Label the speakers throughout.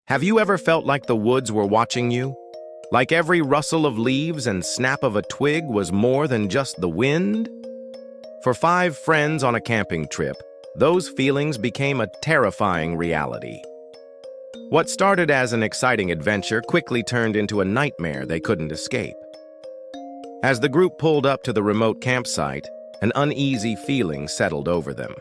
Speaker 1: Have you ever felt like the woods were watching you? Like every rustle of leaves and snap of a twig was more than just the wind? For 5 friends on a camping trip, those feelings became a terrifying reality. What started as an exciting adventure quickly turned into a nightmare they couldn't escape. As the group pulled up to the remote campsite, an uneasy feeling settled over them.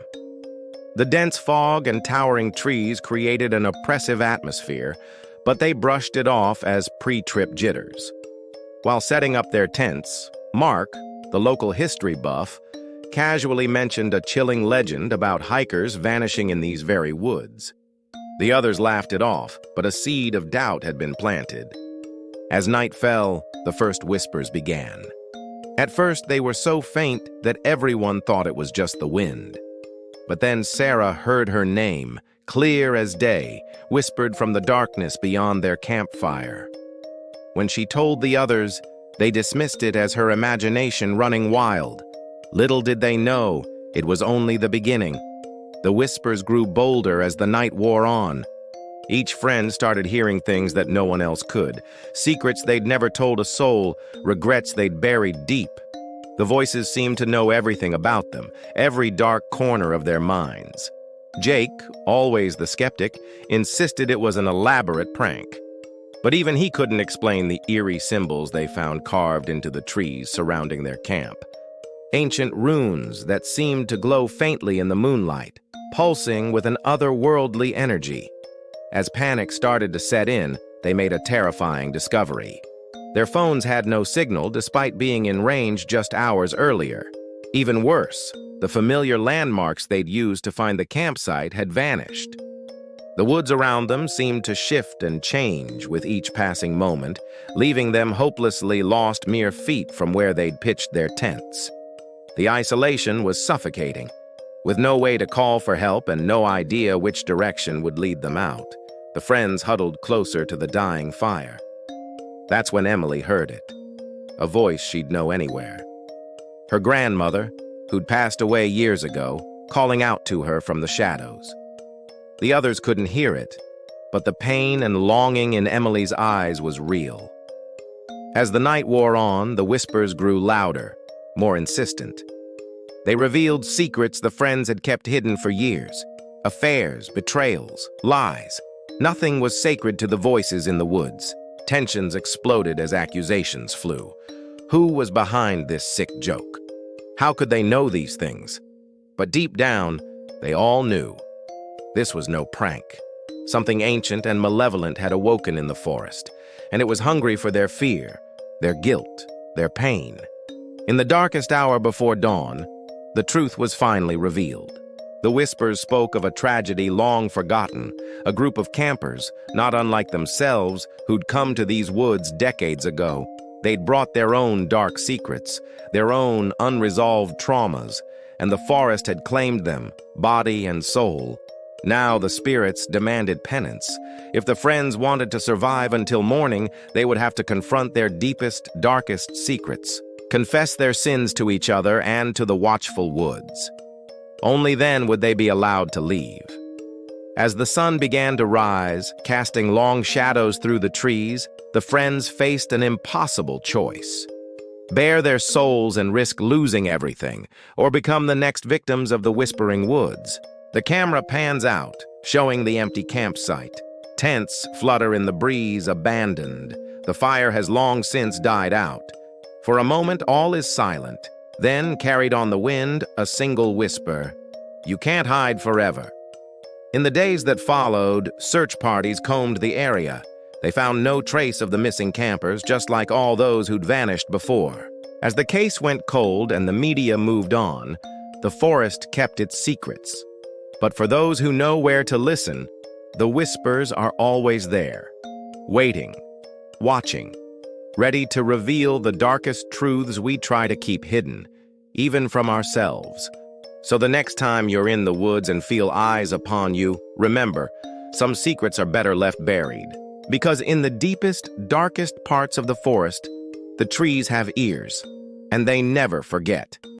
Speaker 1: The dense fog and towering trees created an oppressive atmosphere, but they brushed it off as pre-trip jitters. While setting up their tents, Mark, the local history buff, casually mentioned a chilling legend about hikers vanishing in these very woods. The others laughed it off, but a seed of doubt had been planted. As night fell, the first whispers began. At first, they were so faint that everyone thought it was just the wind. But then Sarah heard her name, clear as day, whispered from the darkness beyond their campfire. When she told the others, they dismissed it as her imagination running wild. Little did they know, it was only the beginning. The whispers grew bolder as the night wore on. Each friend started hearing things that no one else could, secrets they'd never told a soul, regrets they'd buried deep. The voices seemed to know everything about them, every dark corner of their minds. Jake, always the skeptic, insisted it was an elaborate prank. But even he couldn't explain the eerie symbols they found carved into the trees surrounding their camp. Ancient runes that seemed to glow faintly in the moonlight, pulsing with an otherworldly energy. As panic started to set in, they made a terrifying discovery. Their phones had no signal despite being in range just hours earlier. Even worse, the familiar landmarks they'd used to find the campsite had vanished. The woods around them seemed to shift and change with each passing moment, leaving them hopelessly lost mere feet from where they'd pitched their tents. The isolation was suffocating. With no way to call for help and no idea which direction would lead them out, the friends huddled closer to the dying fire. That's when Emily heard it, a voice she'd know anywhere. Her grandmother, who'd passed away years ago, calling out to her from the shadows. The others couldn't hear it, but the pain and longing in Emily's eyes was real. As the night wore on, the whispers grew louder, more insistent. They revealed secrets the friends had kept hidden for years. Affairs, betrayals, lies. Nothing was sacred to the voices in the woods. Tensions exploded as accusations flew. Who was behind this sick joke? How could they know these things? But deep down, they all knew. This was no prank. Something ancient and malevolent had awoken in the forest, and it was hungry for their fear, their guilt, their pain. In the darkest hour before dawn, the truth was finally revealed. The whispers spoke of a tragedy long forgotten, a group of campers, not unlike themselves, who'd come to these woods decades ago. They'd brought their own dark secrets, their own unresolved traumas, and the forest had claimed them, body and soul. Now the spirits demanded penance. If the friends wanted to survive until morning, they would have to confront their deepest, darkest secrets, confess their sins to each other and to the watchful woods. Only then would they be allowed to leave. As the sun began to rise, casting long shadows through the trees, the friends faced an impossible choice. Bare their souls and risk losing everything, or become the next victims of the Whispering Woods. The camera pans out, showing the empty campsite. Tents flutter in the breeze, abandoned. The fire has long since died out. For a moment, all is silent. Then, carried on the wind, a single whisper, "You can't hide forever." In the days that followed, search parties combed the area. They found no trace of the missing campers, just like all those who'd vanished before. As the case went cold and the media moved on, the forest kept its secrets. But for those who know where to listen, the whispers are always there, waiting, watching, ready to reveal the darkest truths we try to keep hidden, even from ourselves. So the next time you're in the woods and feel eyes upon you, remember, some secrets are better left buried. Because in the deepest, darkest parts of the forest, the trees have ears, and they never forget.